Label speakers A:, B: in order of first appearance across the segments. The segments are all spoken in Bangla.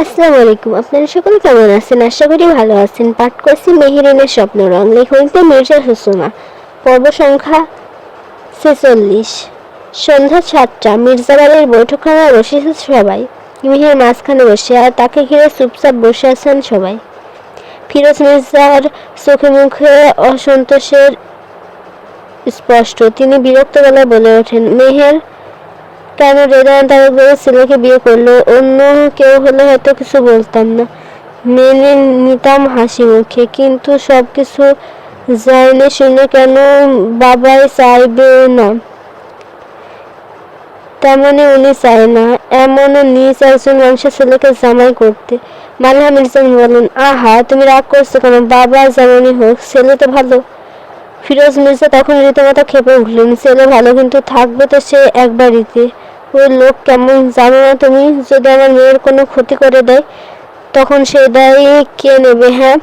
A: আসসালামু আলাইকুম। আপনারা সকলে কেমন আছেন? আশা করি ভালো আছেন। পাঠ করছি মেহেরিনের স্বপ্নরং, লেখক মির্জা সুসুমা। পর্ব সংখ্যা ৪৬। সন্ধ্যা ৭টা। মির্জাবাড়ির বৈঠকখানায় বসেছে সবাই। মেহের মাঝখানে বসে, আর তাকে ঘিরে চুপচাপ বসে আছেন সবাই। ফিরোজ মির্জার চোখে মুখে অসন্তোষের স্পষ্ট। তিনি বিরক্ত গলায় বলে ওঠেন, মেহের কেন হৃদয় তালুকদারের ছেলেকে বিয়ে করলো? অন্য কেউ হলে হয়তো কিছু বলতাম না, মেনে নিতাম হাসি মুখে, কিন্তু সব কিছু জানে শুনে কেন বাবাই চাইবে না তেমনই উনি চায় না, এমনও নিজ একজন মানুষের ছেলেকে জামাই করতে। মালিহা মির্জা বলেন, আহা তুমি রাগ করছো কেন? বাবা যেমনই হোক, ছেলে তো ভালো। ফিরোজ মির্জা তখন রীতিমতো খেপে উঠলেন, ছেলে ভালো, কিন্তু থাকবে তো সে এক বাড়িতে। ওই লোক কেমন জানো না তুমি? যদি আমার মেয়ের কোনো ক্ষতি করে দেয়, তখন সে দায় কে নেবে? হ্যাঁ।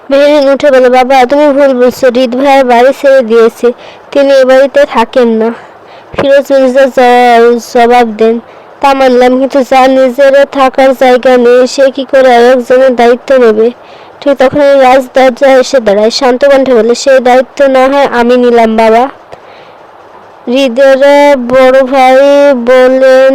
A: মেহেরিন উঠে বলে, বাবা তুমি ভুল বুঝছো, হৃদ ভাইয়ের বাড়ি ছেড়ে দিয়েছে, তিনি এ বাড়িতে থাকেন না। ফিরোজ মির্জা জবাব দেন, তা মানলাম, কিন্তু যার নিজের থাকার জায়গা নেই সে কি করে আরেকজনের দায়িত্ব নেবে? ঠিক তখন রাজ দরজা এসে দাঁড়ায়, শান্ত কণ্ঠে বলে, সেই দায়িত্ব না হয় আমি নিলাম বাবা। হৃদের বড় ভাই বলেন,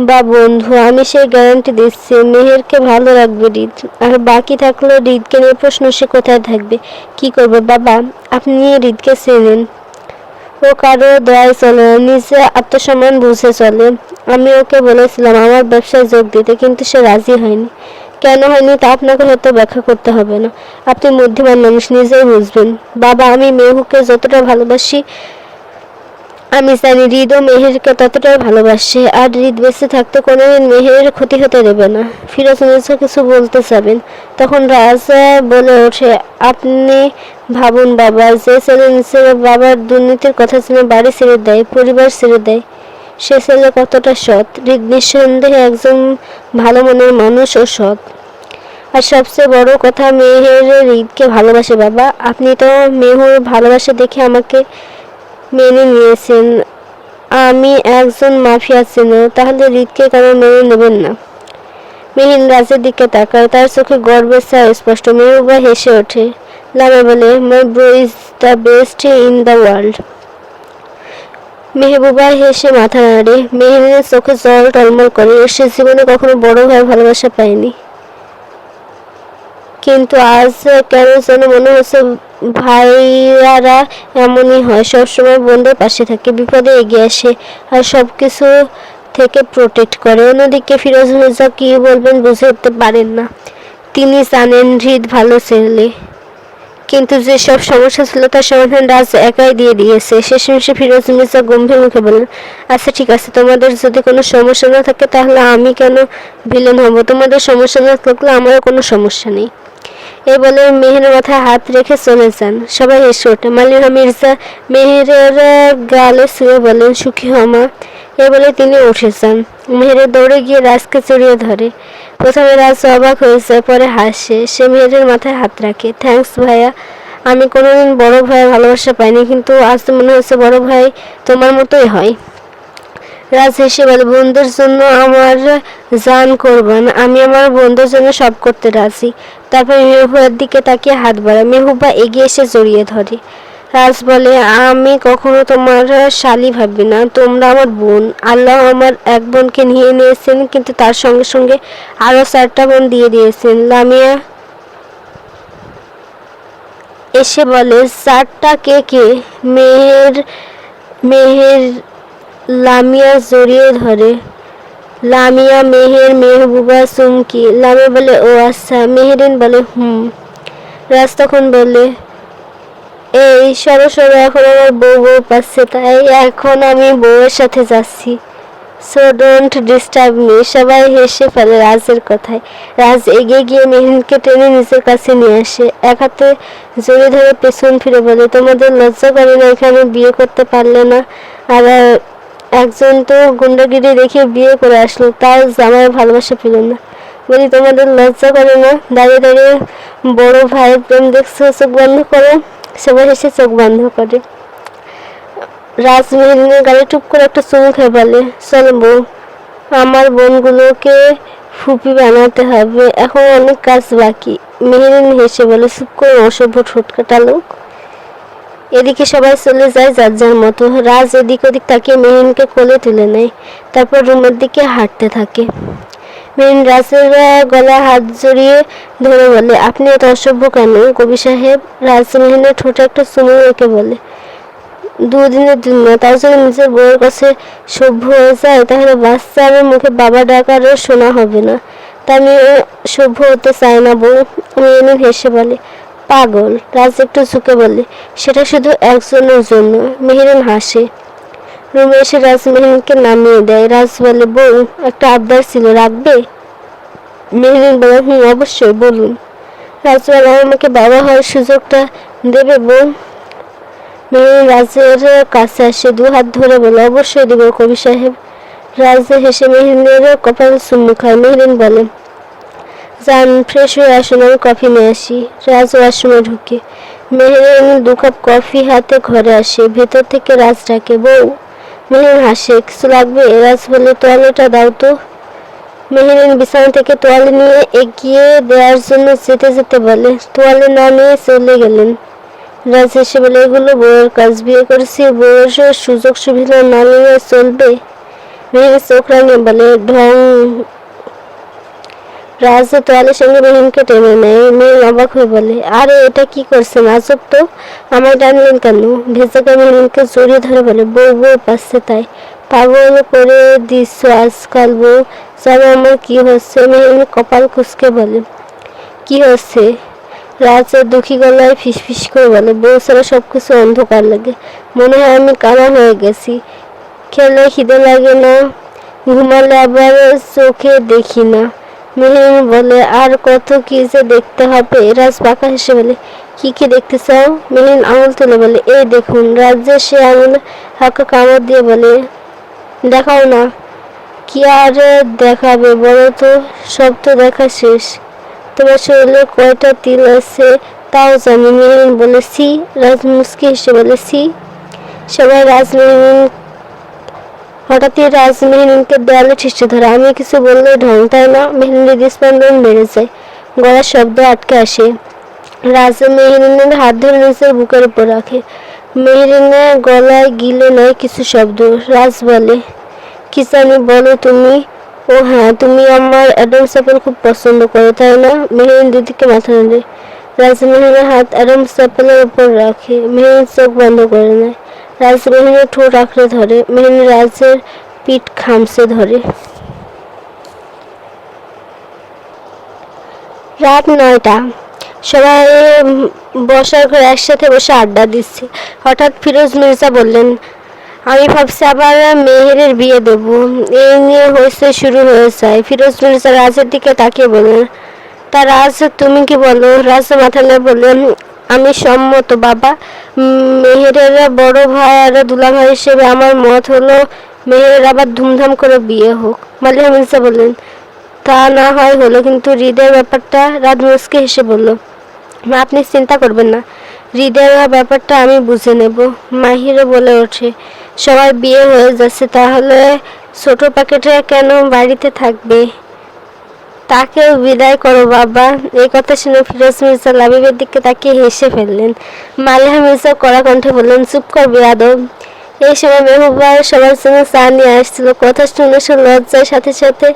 A: বা বন্ধু, আমি সেই গ্যারান্টি দিচ্ছি, মেহেরকে ভালো রাখবে হৃদ, আর বাকি থাকলো হৃদকে নিয়ে প্রশ্ন, সে কোথায় থাকবে, কি করবে? বাবা আপনি হৃদকে চেনেন, ও কারো দয়ায় চলে না, নিজে আত্মসম্মান বুঝে চলে। আমি ওকে বলেছিলাম আমার ব্যবসায় যোগ দিতে, কিন্তু সে রাজি হয়নি। কেন হয়নি তা আপনাকে হয়তো ব্যাখ্যা করতে হবে না, আপনি বুদ্ধিমান মানুষ, নিজেই বুঝবেন। বাবা আমি মেহুকে যতটা ভালোবাসি, আমি জানি হৃদও মেহেরকে ততটাই ভালোবাসে, আর হৃদ বেঁচে থাকতে কোনোদিন মেহেরের ক্ষতি হতে দেবে না। ফিরোজ মির্জা কিছু বলতে যাবেন, তখন রাজা বলে ওঠে, আপনি ভাবুন বাবা, যে ছেলে নিজের বাবার দুর্নীতির কথা শুনে বাড়ি ছেড়ে দেয়, পরিবার ছেড়ে দেয়, সে ছেলে কতটা সৎ। হৃদ নিঃসন্দেহে একজন ভালো মনের মানুষ ও সৎ। আর সবচেয়ে বড় কথা, মেহের হৃদকে ভালোবাসে বাবা। আপনি তো মেহুর ভালোবাসা দেখে আমাকে মেনে নিয়েছেন, আমি একজন মাফিয়া ছিল, তাহলে হৃদকে কেন মেনে নেবেন না? মেহিন রাজের দিকে তাকায়, তার চোখে গর্বের ছায়া স্পষ্ট। মেহবুবা হেসে ওঠে, লামে বলে, মাই bro is the best in the world. Mehbooba হেসে মাথা নাড়ে, মেহিনের চোখে জল টলমল করে, সে জীবনে কখনো বড় ভাই ভালোবাসা পায়নি, কিন্তু আজ কেন যেন মনে হচ্ছে ভাইয়ারা এমনই হয়, সবসময় বোনদের পাশে থাকে, বিপদে এগিয়ে আসে, আর সবকিছু থেকে প্রোটেক্ট করে। অন্যদিকে ফিরোজ মির্জা কি বলবেন বুঝে উঠতে পারেন না। তিনি জানেন হৃদ ভালো ছেলে, কিন্তু যে সব সমস্যা ছিল তার সমাধান রাজ একাই দিয়ে দিয়েছে। শেষমেশে ফিরোজ মির্জা গম্ভীর মুখে বলেন, আচ্ছা ঠিক আছে, তোমাদের যদি কোনো সমস্যা না থাকে তাহলে আমি কেন ভিলেন হব? তোমাদের সমস্যা না থাকলে আমারও কোনো সমস্যা নেই। এই বলে মেহেরের মাথায় হাত রেখে চলে যান। সবাই হেসে ওঠে। মালিহা মির্জা মেহেরের গালে শুয়ে বলেন, সুখী হ মা। এই বলে তিনি উঠে যান। মেহেরের দৌড়ে গিয়ে রাজকে জড়িয়ে ধরে। প্রথমে রাজ অবাক হয়ে যায়, পরে হাসে। সে মেহেরের মাথায় হাত রাখে। থ্যাঙ্কস ভাইয়া, আমি কোনোদিন বড় ভাইয়ের ভালোবাসা পাইনি, কিন্তু আজ তো মনে হচ্ছে বড় ভাই তোমার মতোই হয়। রাজ হেসে বলে, বন্ধুর জন্য আমার জান কোরবান, আমি আমার বন্ধুর জন্য সব করতে রাজি। তারপর মেহবুবার দিকে তাকিয়ে হাত বাড়ায়। মেহবুবা এগিয়ে এসে জড়িয়ে ধরে। রাজ বলে, আমি কখনো তোমার শালি ভাবি না, তোমরা আমার বোন। আল্লাহ আমার এক বোনকে নিয়ে নিয়েছেন, কিন্তু তার সঙ্গে সঙ্গে আরো 4টা বোন দিয়ে দিয়েছেন। লামিয়া এসে বলে, 4টা কে কে? মেহের মেহের লামিয়া জড়িয়ে ধরে। লামিয়া, মেহের, মেহবুবা, চুমকি। লামিয়া বলে, ও আচ্ছা। মেহেরিন বলে, হুম। রাজ তখন বলে, এই সরো সরো, এখন আমার বউ বউ পাচ্ছে, তাই এখন আমি বউয়ের সাথে যাচ্ছি, সো ডোন্ট ডিস্টার্ব মি। সবাই হেসে ফেলে রাজের কথায়। রাজ এগিয়ে গিয়ে মেহেরিনকে টেনে নিজের কাছে নিয়ে আসে, এক হাতে জড়িয়ে ধরে পেছন ফিরে বলে, তোমাদের লজ্জা করে না এখানে বিয়ে করতে পারলে না? আর একজন তো গুন্ডাগিরি দেখে বিয়ে করে আসলো, তার জামাই ভালোবাসা পেল না, বলি তোমাদের লজ্জা করে না? দাঁড়িয়ে দাঁড়িয়ে বড় ভাইয়ের প্রেম দেখছো, চোখ বন্ধ করো। সবাই হেসে চোখ বন্ধ করে। রাজ মেহেরিনের গালে টুপ করে একটা চুমু খেয়ে বলে, চলো বউ, আমার বোনগুলোকে ফুপি বানাতে হবে, এখন অনেক কাজ বাকি। মেহেরিন হেসে বলে, চুপ করে অসভ্য ঠোঁটকাটা লোক। এদিকে সবাই চলে যায় যার যার মতো। রাজ এদিক ওদিক তাকিয়ে মেহেরিনকে কোলে তুলে নেয়, তারপর রুমের দিকে হাঁটতে থাকে। মেহেরিন রাজের গলায় হাত জড়িয়ে ধরে বলে, আপনি এত অসভ্য কেন কবি সাহেব? রাজ মেহেরিনের ঠোঁটে একটা চুমু রেখে বলে, দুদিনের দুনিয়া, তাও যদি নিজের বউয়ের কাছে সভ্য হয়ে যায় তাহলে বাচ্চার মুখে বাবা ডাকারও শোনা হবে না। তা আমি সভ্য হতে চাই না বউ। মেহেরিন হেসে বলে, পাগল। রাজ একটু ঝুঁকে বলে, সেটা শুধু একজনের জন্য। মেহেরিন হাসে। রুমে এসে রাজ মেহেরিনকে নামিয়ে দেয়। রাজ বলে, বউ একটা আবদার ছিল, রাখবে? মেহেরিন বলে, অবশ্যই, বলুন। রাজ বলে, আমাকে বাবা হওয়ার সুযোগটা দেবে বউ? মেহেরিন রাজের কাছে আসে, দু হাত ধরে বলে, অবশ্যই দেব কবি সাহেব। রাজ হেসে মেহেরিনের কপাল চুমু খায়। মেহেরিন বলে, যান ফ্রেশ হয়ে আসুন, আমি কফি নিয়ে আসি। রাজ ওয়াশরুমে ঢুকে। মেহেরিন 2 কাপ কফি হাতে ঘরে আসে। ভেতর থেকে রাজ ডাকে, বউ। মেহেরিন হাসে, কিছু লাগবে? রাজ বলে, তোয়ালেটা দাও তো। মেহেরিন বিছানা থেকে তোয়ালে নিয়ে এগিয়ে দেওয়ার জন্য যেতে যেতে বলে, তোয়ালে না নিয়ে চলে গেলেন। রাজ এসে বলে, এগুলো বউয়ের কাজ, বিয়ে করেছি, বউয়ের সুযোগ সুবিধা না নিয়ে চলবে? মেহেরিন চোখ রাঙিয়ে বলে, ঢং। রাজ তোয়ালের সঙ্গে মেহেরিনকে টেনে নেয়। মেহেরিন অবাক হয়ে বলে, আরে এটা কি করছেন, আজব তো, আমায় টানলেন কেন? ভেজাকে মেহেরিনকে জড়িয়ে ধরে বলে, বউ বউ পাচ্ছে তাই? পাগল করে দিচ্ছ আজকাল বউ, জানো আমার কি হচ্ছে? মেহেরিন কপাল কুঁচকে বলে, কি হচ্ছে? রাজ দুঃখী গলায় ফিসফিস করে বলে, বউ ছাড়া সবকিছু অন্ধকার লাগে, মনে হয় আমি কানা হয়ে গেছি। খেলে খিদে লাগে না, ঘুমালে আবার চোখে দেখি না। মেহেরিন বলে, আর কত কি যে দেখতে হবে। রাজ বাঁকা হেসে বলে, কি কি দেখতে চাও? মেহেরিন আঙুল তুলে বলে, এই দেখুন। রাজ্যে সে আঙুল হালকা কামড় দিয়ে বলে, দেখাও না। কি আর দেখাবে বলো তো, সব তো দেখা শেষ। তোমার শরীরে কয়টা তিল আছে তাও জানি। মেহেরিন বলে, সি। রাজ মুচকি হেসে বলে, সি। সবাই হঠাৎই রাজ মেহেরিনকে দেয়ালে ঠেসে ধরে। আমি কিছু বললে ঢং, তাই না? মেহেরিনের হৃদস্পন্দন বেড়ে যায়, গলার শব্দ আটকে আসে। রাজ মেহেরিনের হাত ধরে নিজের বুকের উপর রাখে। মেহেরিনের গলায় গিলে নেয় কিছু শব্দ। রাজ বলে, কি জানি বলো তুমি? ও হ্যাঁ, তুমি আমার অ্যাডামস অ্যাপেল খুব পছন্দ করো, তাই না? মেহেরিন দুদিকে মাথা নাড়ে। রাজ মেহেরিনের হাত অ্যাডামস অ্যাপেলের উপর রাখে। মেহেরিন চোখ বন্ধ করে নেয়। রাজ মেহেরিনের ঠোঁট আঁকড়ে ধরে। মেহেরিন রাজের পিঠ খামচে ধরে। রাত 9টা। সবাই বসার ঘরে একসাথে বসে আড্ডা দিচ্ছে। হঠাৎ ফিরোজ মির্জা বললেন, আমি ভাবছি আবার মেহেরের বিয়ে দেব। এই নিয়ে হয়েছে শুরু হয়ে যায়। ফিরোজ মির্জা রাজের দিকে তাকিয়ে বললেন, তা রাজ তুমি কি বলো? রাজ মাথা নিয়ে বললেন, আমি সম্মত বাবা। মেহেরের বড় ভাই আর দুলাভাই হিসেবে আমার মত হলো মেহেরের আবার ধুমধাম করে বিয়ে হোক। মালিহা মির্জা বললেন, তা না হয় হলো, কিন্তু হৃদয়ের ব্যাপারটা? রাজ মুচকে হেসে বলল, আপনি চিন্তা করবেন না, হৃদয়ের ব্যাপারটা আমি বুঝে নেব। মাহিরও বলে ওঠে, সবাই বিয়ে হয়ে যাচ্ছে, তাহলে ছোট প্যাকেটে কেন বাড়িতে থাকবে? তাকেও বিদায় করো বাবা। এই কথা শুনে ফিরোজ মির্জা লাবিবের দিকে তাকিয়ে হেসে ফেললেন। মালিহা মির্জা কড়া কণ্ঠে বললেন, চুপ কর বেয়াদব। এই সময় মেহবুবা সবার জন্য চা নিয়ে আসছিল। কথা শুনে সে লজ্জার সাথে সাথে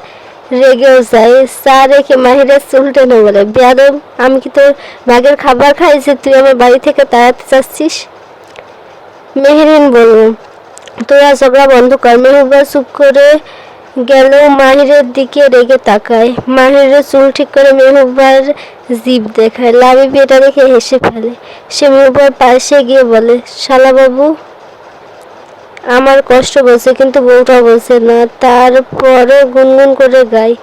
A: রেগেও যায়। চা রেখে মাহিরের চুল টেনে বলে, বেয়াদব, আমি কি তোর ভাগের খাবার খাই যে তুই আমার বাড়ি থেকে তাড়াতে চাচ্ছিস? মেহেরিন বলল, তোরা ঝগড়া বন্ধ কর। মেহবুবা চুপ করে গেলেও মাহিরের দিকে রেগে তাকায়। মাহিরের চুল ঠিক করে মেহবুবার জিভ দেখায়। লাবিব এটা দেখে হেসে ফেলে। সে মেহবুবার পাশে গিয়ে বলে, শালা বাবু আমার কষ্ট বলছে, কিন্তু বউটা বলছে না। তারপরে গুনগুন করে গায়,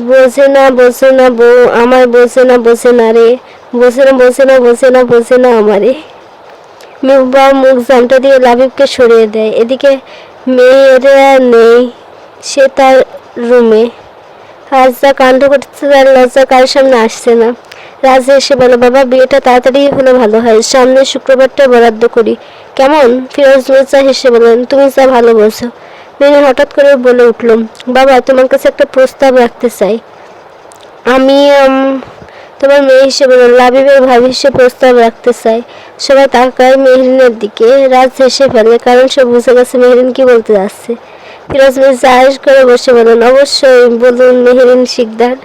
A: বোঝে না বোঝে না বউ আমার, বোঝে না বোঝে না রে, বোঝে না বোঝে না বোঝে না বোঝে না আমারে। মেহবুবা মুখ জামটা দিয়ে লাবিবকে সরিয়ে দেয়। এদিকে মেয়েরা নেই, সে তার রুমে। রাজা কাণ্ড করতেছে, তার লজ্জা কার সামনে আসছে না। রাজা এসে বলে, বাবা বিয়েটা তাড়াতাড়ি হলে ভালো হয়, সামনের শুক্রবারটা বরাদ্দ করি, কেমন? ফিরোজ মির্জা হেসে বলেন, তুমি যা ভালো বলছো। মেহের হঠাৎ করে বলে উঠল, বাবা তোমার কাছে একটা প্রস্তাব রাখতে চাই। আমি তোমার মেয়ে হিসেবে লাবিবের ভাবি হিসেবে প্রস্তাব রাখতে চাই। সবাই তাকায় মেহরিনের দিকে। রাজ হেসে ফেলে, কারণ সে বুঝে গেছে মেহরিন কি বলতে যাচ্ছে। ফিরোজ মির্জা আয়েশ করে বসে বলেন, অবশ্যই বলুন মেহরিন শিকদার।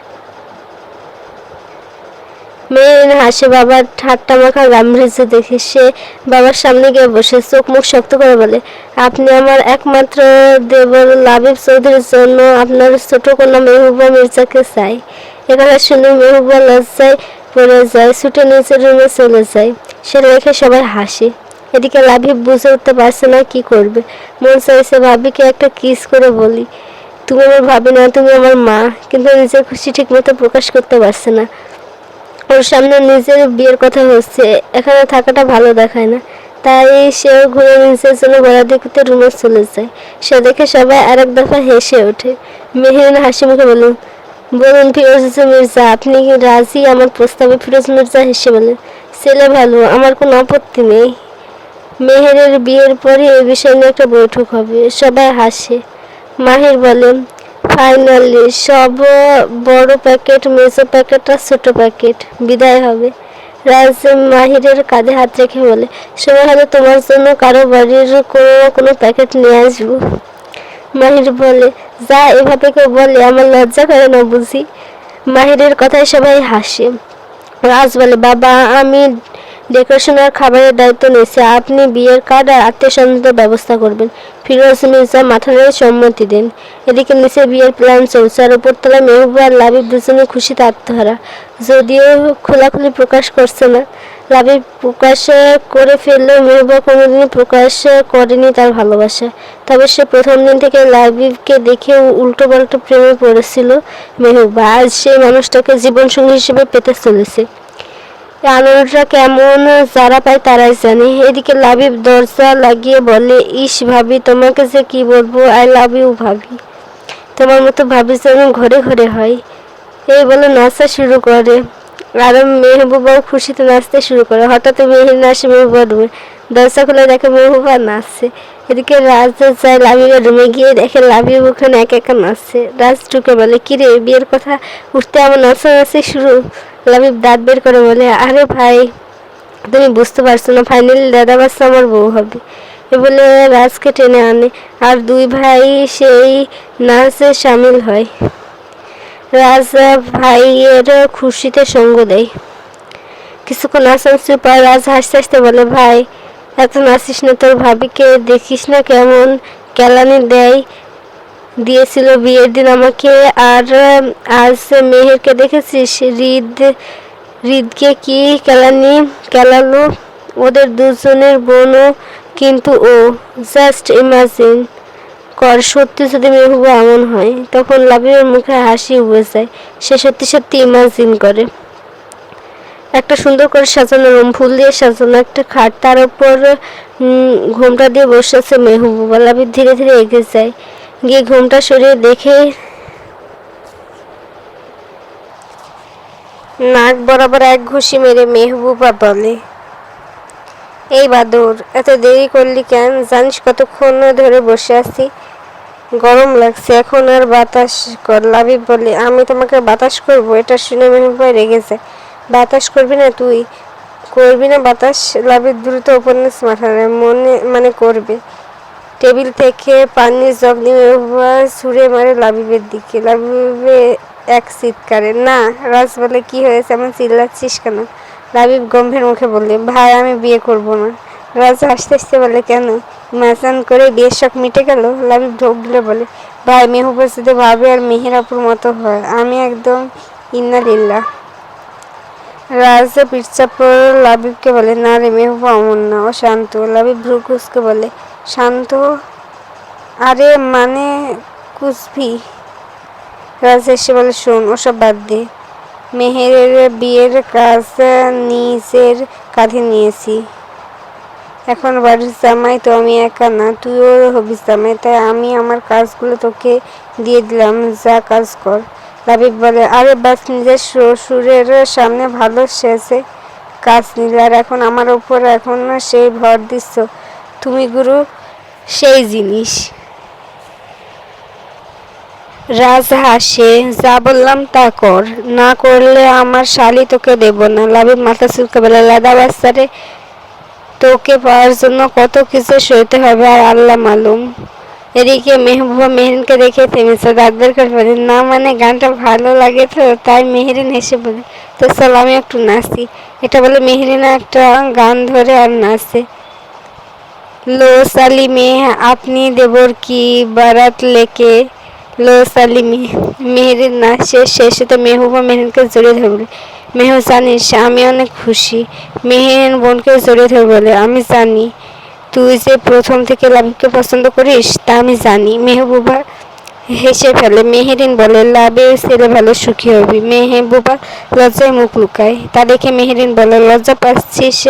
A: মেহরিন হাসে বাবার ঠাট্টা মাখা গাম্ভীর্য দেখে। সে বাবার সামনে গিয়ে বসে চোখ মুখ শক্ত করে বলে, আপনি আমার একমাত্র দেবর লাবিব চৌধুরীর জন্য আপনার ছোট কন্যা মেহবুবা মির্জাকে চাই। এখানে শুনে মেহবুবা লজ্জায় পড়ে যায়, ছুটে নিচের রুমে চলে যায়। সে রেখে সবাই হাসে। এদিকে লাবিব বুঝে উঠতে পারছে না কি করবে। মন চাইছে ভাবিকে একটা কিস করে বলি, তুমি আমার ভাবি না, তুমি আমার মা। কিন্তু নিজের খুশি ঠিক মতো প্রকাশ করতে পারছে না। ওর সামনে নিজের বিয়ের কথা হচ্ছে, এখানে থাকাটা ভালো দেখায় না। তাই সেও ঘুরে নিজের জন্য বরাদ্দ করতে রুমে চলে যায়। সে দেখে সবাই আরেক দফা হেসে ওঠে। মেহরিন হাসি মুখে বলুন, বলুন ফিরোজ মির্জা, আপনি কি রাজি আমার প্রস্তাবে? ফিরোজ মির্জা হেসে বলেন, ছেলে ভালো, আমার কোনো আপত্তি নেই। মেহেরের বিয়ের পরে এই বিষয় নিয়ে একটা বৈঠক হবে। সবাই হাসে। মাহির বলে, ফাইনালি সব বড় প্যাকেট, মেজো প্যাকেট আর ছোট প্যাকেট বিদায় হবে। রাজ মাহিরের কাঁধে হাত রেখে বলে, সময় হলে তোমার জন্য কারো বাড়ির কোনো না কোনো প্যাকেট নিয়ে আসবো। মাহির বলে, যা এভাবে কেউ বলে আমার লজ্জা করে না বুঝি। মাহিরের কথায় সবাই হাসে। রাজ বলে, বাবা আমি ডেকোরেশন আর খাবারের দায়িত্ব নিয়েছি, আপনি বিয়ের কার্ড আর আত্মীয় স্বজনদের ব্যবস্থা করবেন। ফিরোজ মির্জা মাথা নেড়ে সম্মতি দেন। এদিকে নিচে বিয়ের প্ল্যান চলছে, আর উপরতলায় মেহবুবা আর লাবিব দুজনে খুশিতে আত্মহারা। যদিও খোলাখুলি প্রকাশ করছে না, লাবিব প্রকাশ করে ফেললেও মেহবুবা কোনোদিনই প্রকাশ করেনি তার ভালোবাসা। তবে সে প্রথম দিন থেকে লাবিবকে দেখে উল্টো পাল্টো প্রেমে পড়েছিল মেহবুবা। আজ সেই মানুষটাকে জীবনসঙ্গী হিসেবে পেতে চলেছে। আনন্দটা কেমন যারা পায় তারাই জানে। এদিকে লাবিব দরজা লাগিয়ে বলে, ইস ভাবি, তোমাকে যে কি বলবো, আই লাভ ইউ ভাবি। তোমার মতো ভাবি যেন ঘরে ঘরে হয়। এই বলে নাচা শুরু করে, আর মেহবুবাও খুশিতে নাচতে শুরু করে। হঠাৎ মেহের আসে মেহবুবার রুমে। দরজা খুলে দেখে মেহবুবা নাচছে। এদিকে রাজ যায় লাবিবের রুমে, গিয়ে দেখে লাবিব ওখানে একা একা নাচছে। রাজ ঢুকে বলে, কিরে বিয়ের কথা উঠতে আমার নাচানাচি শুরু? লাবিব দাঁত বের করে বলে, আরে ভাই তুমি বুঝতে পারছো না, ফাইনালি দাদা বাচ্চা আমার বউ হবে। এ বলে রাজকে টেনে আনে, আর দুই ভাই সেই নাচে সামিল হয়। রাজ ভাইয়ের খুশিতে সঙ্গ দেয়। কিছুক্ষণ নাচানাচির পর রাজ হাসতে হাসতে বলে, ভাই এত নাচিস না, তোর ভাবিকে দেখিস না কেমন কেলানি দিয়েছিল বিয়ের দিন আমাকে। আর আজ মেহেরকে দেখেছিস, হৃদকে কি কেলানি কেলালো। ওদের দুজনের বোনও কিন্তু ও। জাস্ট ইমাজিন কর, সত্যি যদি মেহবুবা এমন হয়। তখন লাবিবের মুখে হাসি উবে যায়। সে সত্যি সত্যি ইমাজিন করে একটা সুন্দর করে সাজানো রুম, ফুল দিয়ে সাজানো একটা খাট, তার উপর ঘোমটা দিয়ে বসে আছে মেহবুবা। লাবিব ধীরে ধীরে এগিয়ে যায়, গিয়ে ঘোমটা সরিয়ে দেখে নাক বরাবর এক ঘুষি মেরে মেহবুবা বলে, এই বাদর, এত দেরি করলি কেন? জানিস কতক্ষণ ধরে বসে আছি, গরম লাগছে, এখন আর বাতাস কর। লাবিব বলে, আমি তোমাকে বাতাস করবো? এটা শুনে মেহবুবা রেগে যায়। বাতাস করবি না তুই? করবি না বাতাস? লাবিব দ্রুত উপন্যাস মাথায় মানে করবে। টেবিল থেকে পানির জগ নিয়ে মেহবুবা ছুঁড়ে মারে লাবিবের দিকে। লাবিবে এক চিৎকারে। না। রাজ বলে, কি হয়েছে, এমন চিল্লাচ্ছিস কেন? লাবিব গম্ভীর মুখে বললে, ভাই আমি বিয়ে করব না। রাজ হাসতে হাসতে বলে, কেন? ম্যাচান করে বিয়ের শখ মিটে গেল? লাবিব ঢোক গিলে বলে, ভাই মেহবুবা যদি ভাবে আর মেহেরাপুর মতো হয়, আমি একদম ইন্না লিল্লাহ। রাজ পিরচাপর লাবিবকে বলে, না রে মেহবুবা অমন না, ও শান্ত। লাবিব ভ্রু কুচকে বলে, শান্ত? আরে মানে কুচবি? রাজ এসে বলে, শোন, ওসব বাদ দে। মেহেরের বিয়ের কাজ নিজের কাঁধে নিয়েছি। এখন বাড়ির জামাই তো আমি একা না, তুইও হবি জামাই, তাই আমি আমার কাজগুলো তোকে দিয়ে দিলাম, যা কাজ কর। লাবিব বলে, আরে বাস, নিজের শ্বশুরের সামনে ভালো সেজে কাজ নিলে, আর এখন আমার উপর এখন সেই ভর দিচ্ছ, তুমি গুরু সেই জিনিস। রাজ হাসে, যা বললাম তা কর, না করলে আমার শালি তোকে দেব না। লাবিব মাথা চুলকে বলে, লাদা বাচ্চারে, তোকে পাওয়ার জন্য কত কিছু সইতে হবে আর আল্লাহ মালুম। এদিকে মেহবুবা মেহরিনকে দেখে থেমেছে, দাঁত বের করে বলে, না মানে গানটা ভালো লাগে তো তাই। মেহরিন হেসে বলে, তো চল আমি একটু নাচি। এটা বলে মেহরিন একটা গান ধরে আর নাচে। লো সালি মেয়ে আপনি দেবর কি বারাত লেকে, লো সালি মেহরিন নাচ শেষ হতে মেহবুবা মেহরিনকে জড়িয়ে ধরে বলে, মেহু জানিস আমি অনেক খুশি। মেহরিন বোনকে জড়িয়ে ধরে বলে, আমি জানি তুই যে প্রথম থেকে লাবিবকে পছন্দ করিস তা আমি জানি। মেহবুবা হেসে ফেলে। মেহরিন বলে, লাভের ছেলে ভালো সুখী হবি। মেহবুবা লজ্জায় মুখ লুকায়। তা দেখে মেহরিন বলে, লজ্জা পাচ্ছিস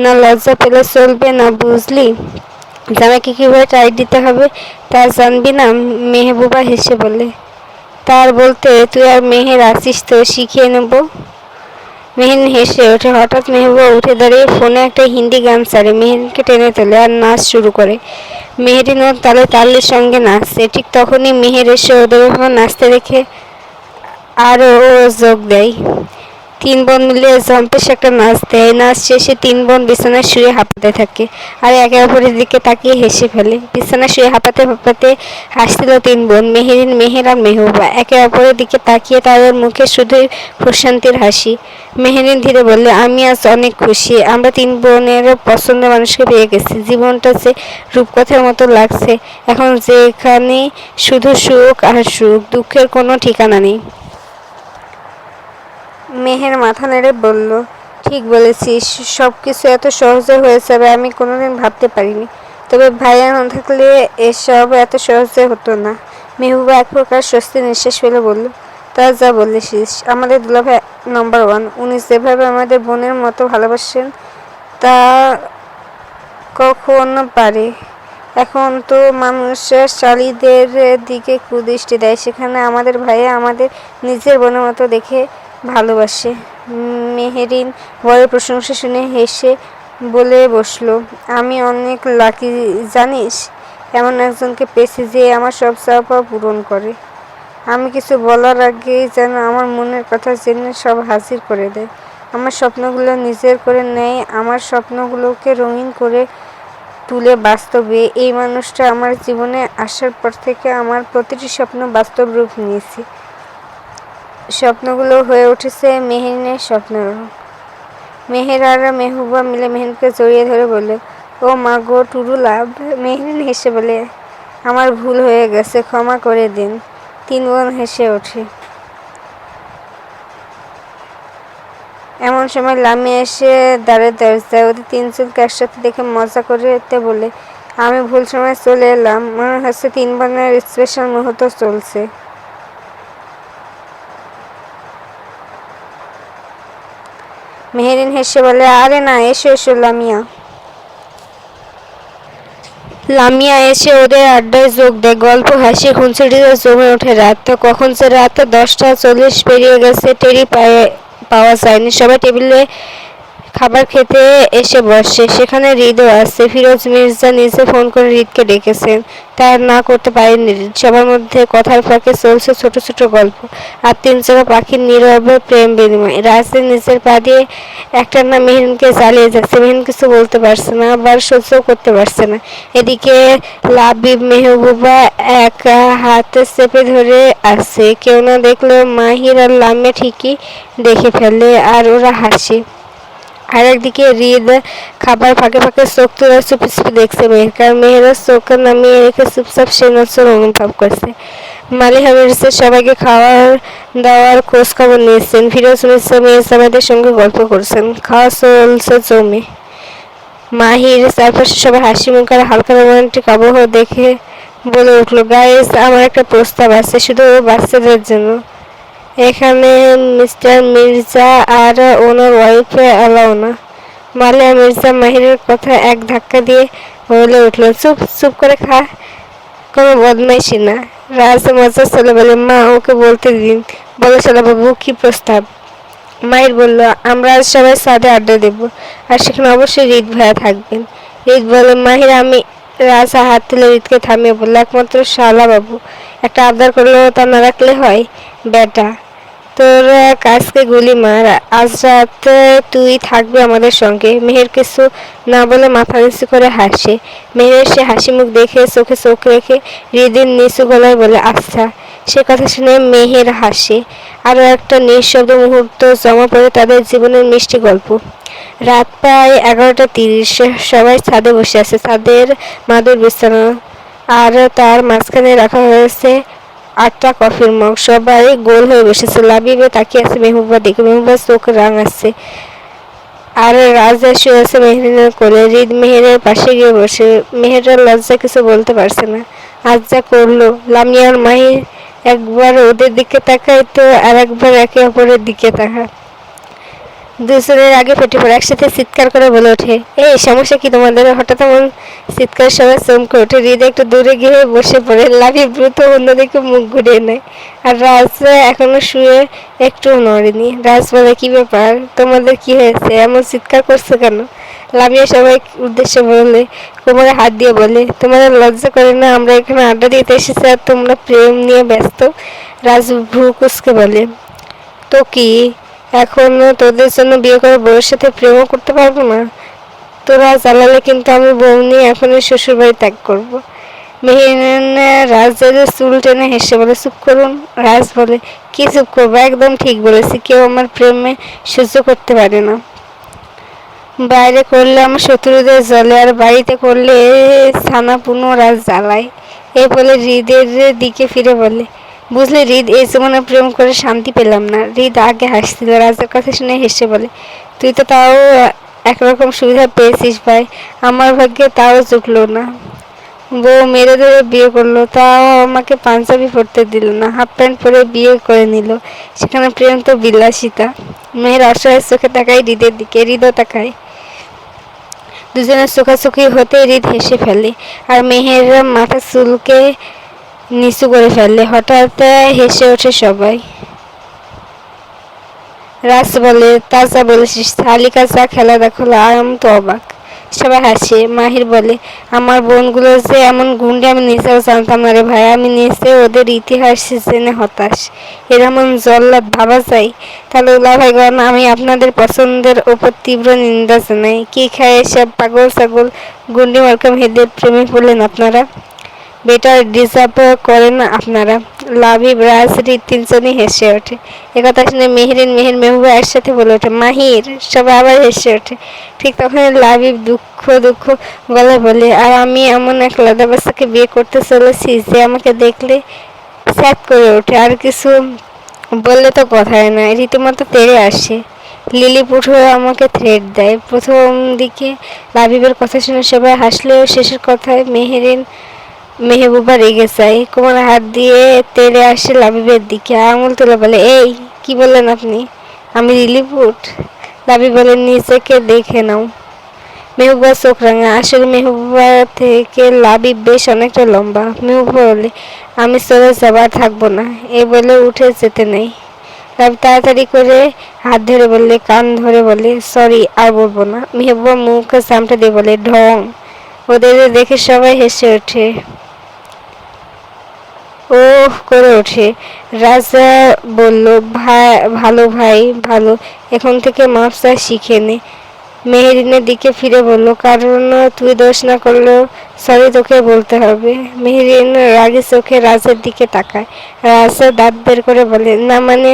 A: না? লজ্জা পেলে চলবে না বুঝলি। জামাইকে কীভাবে টাইট দিতে হবে তা জানবি না? মেহবুবা হেসে বলে, তার বলতে তুই আর মেহের আছিস তো, শিখিয়ে নেব। মেহরিন হেসে ওঠে। হঠাৎ মেহবুবা উঠে দাঁড়িয়ে ফোনে একটা হিন্দি গান ছাড়ে, মেহরিনকে টেনে তোলে আর নাচ শুরু করে। মেহরিন ওর তালে তালের সঙ্গে নাচছে। ঠিক তখনই মেহের এসে ওদের নাচতে দেখে আরও ও যোগ দেয়। তিন বোন মিলে জম্পেশ একটা নাচ দেয়। নাচ শেষে তিন বোন বিছানায় শুয়ে হাঁপাতে থাকে আর একে অপরের দিকে তাকিয়ে হেসে ফেলে। বিছানায় শুয়ে হাঁপাতে হাঁপাতে হাসছিল তিন বোন, মেহরিন, মেহের আর মেহবুবা। একে অপরের দিকে তাকিয়ে তাদের মুখে শুধুই প্রশান্তির হাসি। মেহরিন ধীরে বললে, আমি আজ অনেক খুশি। আমরা তিন বোনের পছন্দের মানুষকে পেয়ে গেছি। জীবনটা যে রূপকথার মতো লাগছে এখন, যেখানে শুধু সুখ আর সুখ, দুঃখের কোনো ঠিকানা নেই। মেহের মাথা নেড়ে বলল, ঠিক বলেছিস, সব কিছু এত সহজে হয়ে যাবে আমি কোনোদিন ভাবতে পারিনি। তবে ভাইয়া না থাকলে এসব এত সহজে হতো না। মেহবুবা এক প্রকার স্বস্তি নিঃশ্বাস ফেলে বলল, তা যা বলেছিস, আমাদের দুলাভাই নাম্বার ওয়ান। উনি যেভাবে আমাদের বোনের মতো ভালোবাসেন তা কখন পারে। এখন তো মানুষ শালীদের দিকে কুদৃষ্টি দেয়, সেখানে আমাদের ভাইয়া আমাদের নিজের বোনের মতো দেখে ভালোবাসে। মেহরিন বরের প্রশংসা শুনে হেসে বলে বসলো, আমি অনেক লাকি জানিস, এমন একজনকে পেয়েছি যে আমার সব চাওয়া পূরণ করে। আমি কিছু বলার আগেই যেন আমার মনের কথা জেনে সব হাজির করে দেয়, আমার স্বপ্নগুলো নিজের করে নেয়, আমার স্বপ্নগুলোকে রঙিন করে তুলে বাস্তবে। এই মানুষটা আমার জীবনে আসার পর থেকে আমার প্রতিটি স্বপ্ন বাস্তব রূপ নিয়েছে। স্বপ্নগুলো হয়ে উঠেছে মেহরিনের স্বপ্নের। মেহের আর মেহবুবা মিলে মেহরিনকে জড়িয়ে ধরে বলে, ও মা গো টুরু লাভ। মেহরিন হেসে বলে, আমার ভুল হয়ে গেছে, ক্ষমা করে দিন। তিন বোন হেসে ওঠে। এমন সময় লামিয়া এসে দাঁড়ায় দরজায়। ওদের তিনজনকে একসাথে দেখে মজা করতে বলে, আমি ভুল সময় চলে এলাম, মনে হচ্ছে তিন বোনের স্পেশাল মুহূর্ত চলছে। মেহরিন হেসে বলে, আরে না, এসো এসো লামিয়া। লামিয়া এসে ওদের আড্ডায় যোগ দেয়। গল্প, হাসি, খুনসুটিতে জমে ওঠে রাত। তো কখন যে রাত 10টা 40 পেরিয়ে গেছে টেরই পাওয়া যায়নি। সবাই টেবিলে খাবার খেতে এসে বসে। সেখানে হৃদও আছে। ফিরোজ মির্জা নিজে ফোন করে হৃদকে ডেকেছেন, তার না করতে পারেননি হৃদ। সবার মধ্যে কথার ফাঁকে চলছে ছোট ছোট গল্প আর তিন চাকা পাখির নীরবে প্রেম বিনিময়। রাজের নিজের পা দিয়ে একটানা মেহরিনকে জ্বালিয়ে যাচ্ছে। মেহরিন কিছু বলতে পারছে না, আবার সহ্যও করতে পারছে না। এদিকে লাবিব মেহবুবা এক হাতে চেপে ধরে আছে। কেউ না দেখলেও মাহির আর লামিয়া ঠিকই দেখে ফেলে আর ওরা হাসে। আর একদিকে হৃদ খাবার ফাঁকে ফাঁকে চোখ তুলে চুপি চুপি দেখছে মেহেরকে, আর মেহেরও চোখ নামিয়ে রেখে চুপচাপ সেই নজর অনুভব করছে। মালিহা মির্জা সবাইকে খাওয়ার দাওয়ার খোঁজ খবর নিয়েছেন। ফিরোজ মির্জা মেয়ের জামাইদের সঙ্গে গল্প করছেন। খাওয়া চলছে জমে। মাহির চারপাশে সবাই হাসি মুখ আর হালকা রোমান্টিক আবহাওয়া দেখে বলে উঠল, গাইস, আমার একটা প্রস্তাব আছে, শুধু বাচ্চাদের জন্য। এখানে মিস্টার মির্জা আর ওনার ওয়াইফ অ্যালাউ না। মালিয়া মির্জা মাহিরের কথা এক ধাক্কা দিয়ে বলে উঠল, চুপ চুপ করে খা, কোনো বদমাইশি না। রাজ মজা চলে বলে, মা ওকে বলতে দিন। বলো শালাবাবু, কি প্রস্তাব? মাহির বলল, আমরা আজ সবাই সাদে আড্ডা দেব আর সেখানে অবশ্যই হৃদ ভাইয়া থাকবেন। হৃদ বলে, মাহির আমি। রাজা হাত তুলে হৃদকে থামিয়ে বলল, একমাত্র শালাবাবু একটা আবদার করলেও তা না রাখলে হয়? বেটা, তোর কাজকে গুলি মার, আজ রাতে তুই থাকবি আমাদের সঙ্গে। মেহের কিছু না বলে মাথা নিচু করে হাসে। মেহের সে হাসি মুখ দেখে চোখে চোখ রেখে হৃদির নিচু গলায় বলে, আচ্ছা। সে কথা শুনে মেহের হাসে। আরও একটা নিঃশব্দ মুহূর্ত জমা পড়ে তাদের জীবনের মিষ্টি গল্প। রাত প্রায় 11:30। সবাই ছাদে বসে আছে। ছাদের মাদুর বিছানো, আর তার মাঝখানে রাখা হয়েছে 8টা কফির মগ। সবাই গোল হয়ে বসেছে। লাবিবে তাকিয়ে আছে মেহবুবার দিকে। মেহবুবার চোখ রাঙাচ্ছে। আর রাজা শুয়ে আছে মেহরিনের কোলে। হৃদ মেহেরের পাশে গিয়ে বসে। মেহেরের লজ্জা কিছু বলতে পারছে না। আজ যা করলো। লামিয়ার মাহির একবার ওদের দিকে তাকায় তো আর একবার একে অপরের দিকে তাকায়। দুজনের আগে ফেটে পড়ে একসাথে চিৎকার করে বলে ওঠে, এই সমস্যা কি তোমাদের? হঠাৎ এমন চিৎকার সবাই চমকে ওঠে। হৃদয় একটু দূরে গিয়ে বসে পড়ে। লাভি দ্রুত অন্যদিকে মুখ ঘুরিয়ে নেয়। আর রাজ এখনো শুয়ে একটু নড়েনি। রাজ বলে, কি ব্যাপার? তোমাদের কি হয়েছে? এমন চিৎকার করছো কেন? লামিয়া সবাই উদ্দেশ্যে বলে, কোমরে হাত দিয়ে বলে, তোমাদের লজ্জা করে না? আমরা এখানে আড্ডা দিতে এসেছি আর তোমরা প্রেম নিয়ে ব্যস্ত। রাজ ভ্রু কুঁচকে বলে, তো কি এখন তোদের জন্য বিয়ে করে বউয়ের সাথে প্রেমও করতে পারবো না? তোরা জ্বালালে কিন্তু আমি বউ নিয়ে এখনই শ্বশুর বাড়ি ত্যাগ করবো। মেহের রাজের চুল টেনে হেসে বলে, চুপ করুন। রাজ বলে, কি চুপ করবো? একদম ঠিক বলেছি, কেউ আমার প্রেমে সহ্য করতে পারে না। বাইরে করলে আমার শত্রুদের জ্বলে, আর বাড়িতে করলে ছানা পুনো রাজ জ্বালায়। এই বলে হৃদের দিকে ফিরে বলে, বুঝলে হৃদ, এই জীবনে প্রেম করে শান্তি পেলাম না। হৃদ আগে হাসছিল। রাজের কথা শুনে হেসে বলে, তুই তো তাও একরকম সুবিধা পেয়েছিস ভাই, আমার ভাগ্যে তাও জুটলো না। বউ মেরে ধরে বিয়ে করলো, তাও আমাকে পাঞ্জাবি পরতে দিল না, হাফ প্যান্ট পরে বিয়ে করে নিল। সেখানে প্রেম তো বিলাসিতা। মেয়ের অসহায় চোখে তাকায় হৃদের দিকে। হৃদও তাকায়। দুজনের চোখাচোখি হতে হৃদ হেসে ফেলে, আর মেহের মাথা চুলকে নিচু করে ফেলে। হঠাৎ হেসে ওঠে সবাই। রাজ বলে, তা যা বলেছিস, শালিকা যা খেলা দেখো, আমি তো অবাক। সবাই হাসে। মাহির বলে, আমার বোনগুলো যে এমন গুন্ডে আমি নিজেও জানতাম না রে ভাই। আমি নিজে ওদের ইতিহাস জেনে হতাশ। এরকম জল্লাদ ভাবা যায়? তাহলে ভাইগণ, আমি আপনাদের পছন্দের ওপর তীব্র নিন্দা জানাই। কি খায় এসব পাগল ছাগল গুন্ডি মার্কা মেয়েদের প্রেমে পড়লেন আপনারা? বেটার ডিজার্ভ করেন আপনারা। লাবিব, রাজ, হৃদ তিনজনই হেসে ওঠে। একথা শুনে মেহেরিন, মেহের, মেহবুবা একসাথে বলে ওঠে, মাহির। সবাই আবার হেসে ওঠে। ঠিক তখন লাবিব দুঃখ দুঃখ গলায় বলে, আর আমি এমন এক লাদা বাচ্চাকে বিয়ে করতে চলেছি যে আমাকে দেখলে স্যাত করে ওঠে। আর কিছু বললে তো কথাই নয়, রীতিমতো তেড়ে আসে। লিলিপুট হয়ে আমাকে থ্রেট দেয়। প্রথম দিকে লাবিবের কথা শুনে সবাই হাসলেও শেষের কথায় মেহবুবা রেগে যায়। কোমরে হাত দিয়ে তেড়ে আসে লাবিবের দিকে। আঙুল তুলে বলে, এই কি বললেন আপনি? আমি লিলিপুট? লাবিব বলে, নিজেকে দেখে নাও। মেহবুবা চোখ রাঙা। আসলে মেহবুবা থেকে লাবিব বেশ অনেকটা লম্বা। মেহবুবা বলে, আমি চলে যাবার থাকবো না। এই বলে উঠে যেতে নেই। লাবিব তাড়াতাড়ি করে হাত ধরে বললে, কান ধরে বলে, সরি, আর বলবো না। মেহবুবা মুখ চামটে দিয়ে বলে, ঢং। ওদের দেখে সবাই হেসে ওঠে। ওহ করে ওঠে। রাজা বলল, ভালো ভাই, ভালো। এখন থেকে মাপ চা শিখে নে। মেহেরিনের দিকে ফিরে বলল, কারণ তুই দোষ না করলেও সরি তোকে বলতে হবে। মেহেরিন রাগী চোখে রাজের দিকে তাকায়। রাজা দাঁত বের করে বলে, না মানে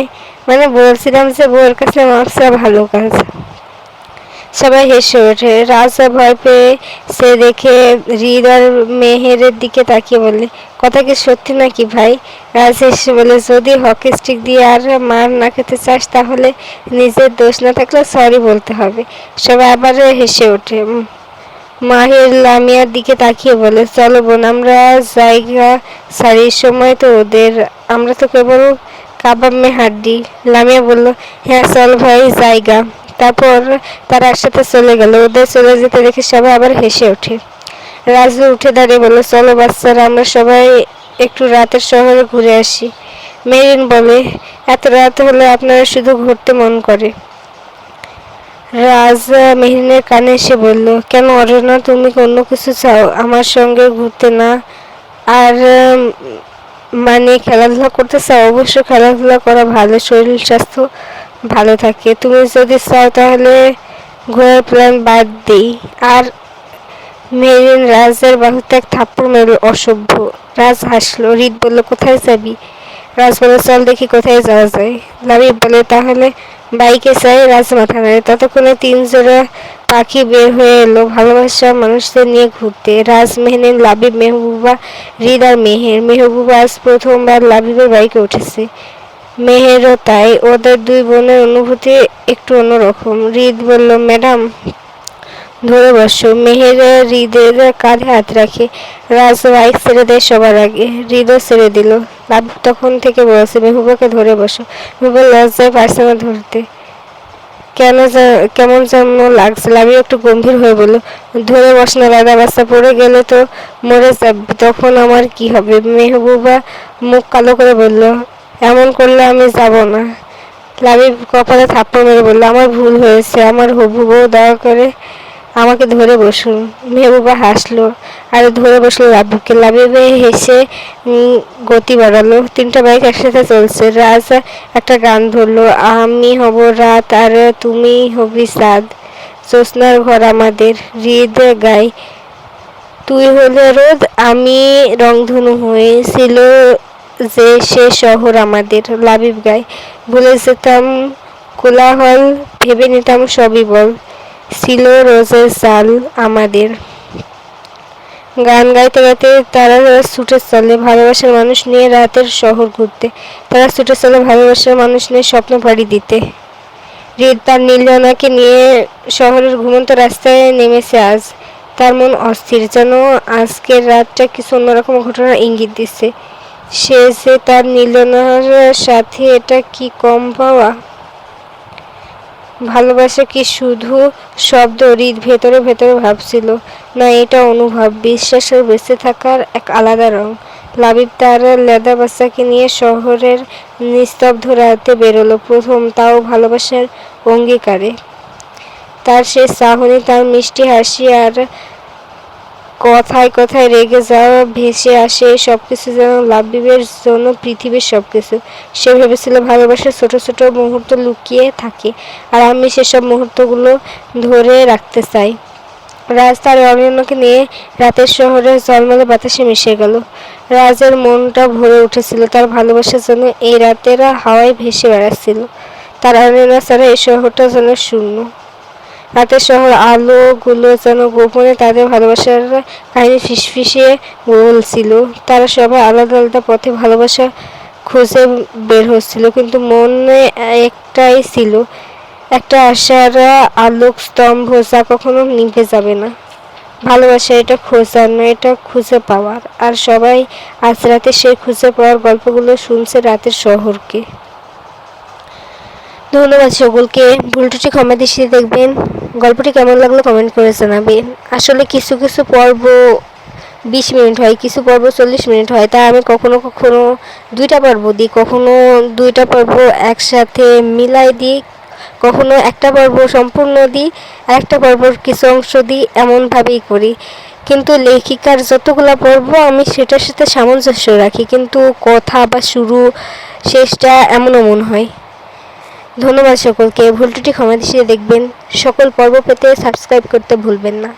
A: মানে বলছিলাম যে বউয়ের কাছে মাপ চা ভালো কাজ। সবাই হেসে ওঠে। রাজা ভয় পেয়ে সে দেখে হৃদ আর মেহেরের দিকে তাকিয়ে বলে, কথা কি সত্যি নাকি ভাই? রাজ হেসে বলে, যদি হকি স্টিক দিয়ে আর মার না খেতে চাস তাহলে নিজের দোষ না থাকলে সরি বলতে হবে। সবাই আবার হেসে ওঠে। মাহির লামিয়ার দিকে তাকিয়ে বলে, চলো বোন, আমরা জায়গা সারি, সময় তো ওদের, আমরা তো কেবল কাবাব মে হাড্ডি। লামিয়া বলল, হ্যাঁ চল ভাই, জায়গা। তারপর তারা একসাথে চলে গেল। ওদের চলে যেতে দেখে সবাই আবার হেসে ওঠে। রাজু উঠে দাঁড়িয়ে বলল, চলো বাচ্চারা, আমরা সবাই একটু রাতের শহরে ঘুরে আসি। মেরিন বলে, এত রাত হলে আপনারা শুধু ঘুরতে মন করে। রাজ মেহরিনের কানে এসে বলল, কেন অরণ্য, তুমি অন্য কিছু চাও আমার সঙ্গে ঘুরতে না? আর মানে খেলাধুলা করতে চাও? অবশ্যই খেলাধুলা করা ভালো, শরীর স্বাস্থ্য ভালো থাকে। তুমি যদি চাও তাহলে ঘোরার প্ল্যান বাদ দিই। আর মেরিন রাজের বাহুতে এক থাপ্পড় মেরল অসভ্য। রাজ হাসলো। রিত বলল, কোথায় যাবি? রাজ বলে, চল দেখি কোথায় যাওয়া যায়। লাবিব বলে, তাহলে বাইকে যাই। রাজ মাথা নাড়ে। ততক্ষণে 3 জোড়া পাখি বের হয়ে এলো ভালোবাসা মানুষদের নিয়ে ঘুরতে। রাজ, মেহরিন, লাবিব, মেহবুবা, রিদ আর মেহের। মেহবুবা আজ প্রথমবার লাবিবের বাইকে উঠেছে। মেহেরও তাই। ওদের 2 বোনের অনুভূতি একটু অন্যরকম। রিদ বলল, ম্যাডাম ধরে বসো। মেহের হৃদের কাঁধে হাত রাখে। রাজ বাইক ছেড়ে দেয় সবার আগে। হৃদও ছেড়ে দিল। লাবিব তখন থেকে বলছে, মেহবুবাকে ধরে বসো। মেহবুবা লজ্জায় পারছে না ধরতে। কেমন যেন লাগছে। লাবিব একটু গম্ভীর হয়ে বলল, ধরে বস না দাদা, বাচ্চা পড়ে গেলে তো মরে যাবি, তখন আমার কি হবে? মেহবুবা মুখ কালো করে বলল, এমন করলে আমি যাব না। লাবিব কপালে থাপ্পড় মেরে বলল, আমার ভুল হয়েছে, আমার হবু বউ, দয়া করে আমাকে ধরে বসুন। মেহবুবা হাসলো আর ধরে বসলো লাবিবকে। লাবিবে হেসে গতি বাড়ালো। 3টা বাইক একসাথে চলছে। রাজ একটা গান ধরলো, আমি হব রাত আর তুমি হবি চাঁদ, জ্যোৎস্নার ঘর আমাদের। হৃদ গায়, তুই হলে রোদ, আমি রংধনু হয়ে, ছিল যে সে শহর আমাদের। লাবিব গায়, ভুলে যেতাম কোলাহল, ভেবে নিতাম সবই বল, ছিল রোজের চাল আমাদের। গান গাইতে গাইতে তারা ছুটে চলে ভালোবাসার মানুষ নিয়ে রাতের শহর ঘুরতে। তারা ছুটে চলে ভালোবাসার মানুষ নিয়ে স্বপ্ন পাড়ি দিতে। হৃদ তার নীলজনাকে নিয়ে শহরের ঘুমন্ত রাস্তায় নেমেছে আজ। তার মন অস্থির, যেন আজকের রাতটা কিছু অন্যরকম ঘটনার ইঙ্গিত দিচ্ছে। সে যে তার নীলজনার সাথে, এটা কি কম পাওয়া? ভালোবাসা কি শুধু শব্দ? হৃদ ভেতরে ভেতরে ভাবছিল, না, এটা অনুভব, বিশ্বাসের বেঁচে থাকার এক আলাদা রং। লাবিব তার লেদা বাচ্চাকে নিয়ে শহরের নিস্তব্ধ রাতে বেরোলো প্রথম, তাও ভালোবাসার অঙ্গীকারে। তার সে চাহনি, তার মিষ্টি হাসি আর কথায় কথায় রেগে যাওয়া ভেসে আসে, সবকিছু যেন লাবিবের জন্য পৃথিবীর সবকিছু। সে ভেবেছিল ভালোবাসার ছোট ছোট মুহূর্ত লুকিয়ে থাকে, আর আমি সেসব মুহূর্তগুলো ধরে রাখতে চাই। রাজ তার অরণ্যকে নিয়ে রাতের শহরে ঝলমলে বাতাসে মিশে গেল। রাজের মনটা ভরে উঠেছিল তার ভালোবাসার জন্য। এই রাতের হাওয়ায় ভেসে বেড়াচ্ছিল। তার অরণ্য ছাড়া এই শহরটা যেন শূন্য। রাতের শহর আলোগুলো যেন গোপনে তাদের ভালোবাসার কাহিনী ফিসফিসিয়ে বলছিল। তারা সবাই আলাদা আলাদা পথে ভালোবাসা খুঁজে বের হচ্ছিল, কিন্তু মনে একটাই ছিল, একটা আশার আলোক স্তম্ভ যা কখনো নিভে যাবে না। ভালোবাসা এটা খোঁজার নয়, এটা খুঁজে পাওয়ার। আর সবাই আজ রাতে সেই খুঁজে পাওয়ার গল্পগুলো শুনছে রাতের শহরকে। ধন্যবাদ সকলকে। ভুলটুটি ক্ষমা দৃষ্টিতে দেখবেন। গল্পটি কেমন লাগলো কমেন্ট করে জানাবেন। আসলে কিছু কিছু পর্ব 20 মিনিট হয়, কিছু পর্ব 40 মিনিট হয়, তাই আমি কখনো কখনো 2টা পর্ব দিই, কখনো 2টা পর্ব একসাথে মিলাই দিই, কখনো একটা পর্ব সম্পূর্ণ দিই আর একটা পর্বর কিছু অংশ দিই, এমনভাবেই করি। কিন্তু লেখিকার যতগুলো পর্ব আমি সেটার সাথে সামঞ্জস্য রাখি, কিন্তু কথা বা শুরু শেষটা এমনও মনে হয়। ধন্যবাদ সকলকে। ভুল ত্রুটি ক্ষমা দৃষ্টিতে দেখবেন। সকল পর্ব পেতে সাবস্ক্রাইব করতে ভুলবেন না।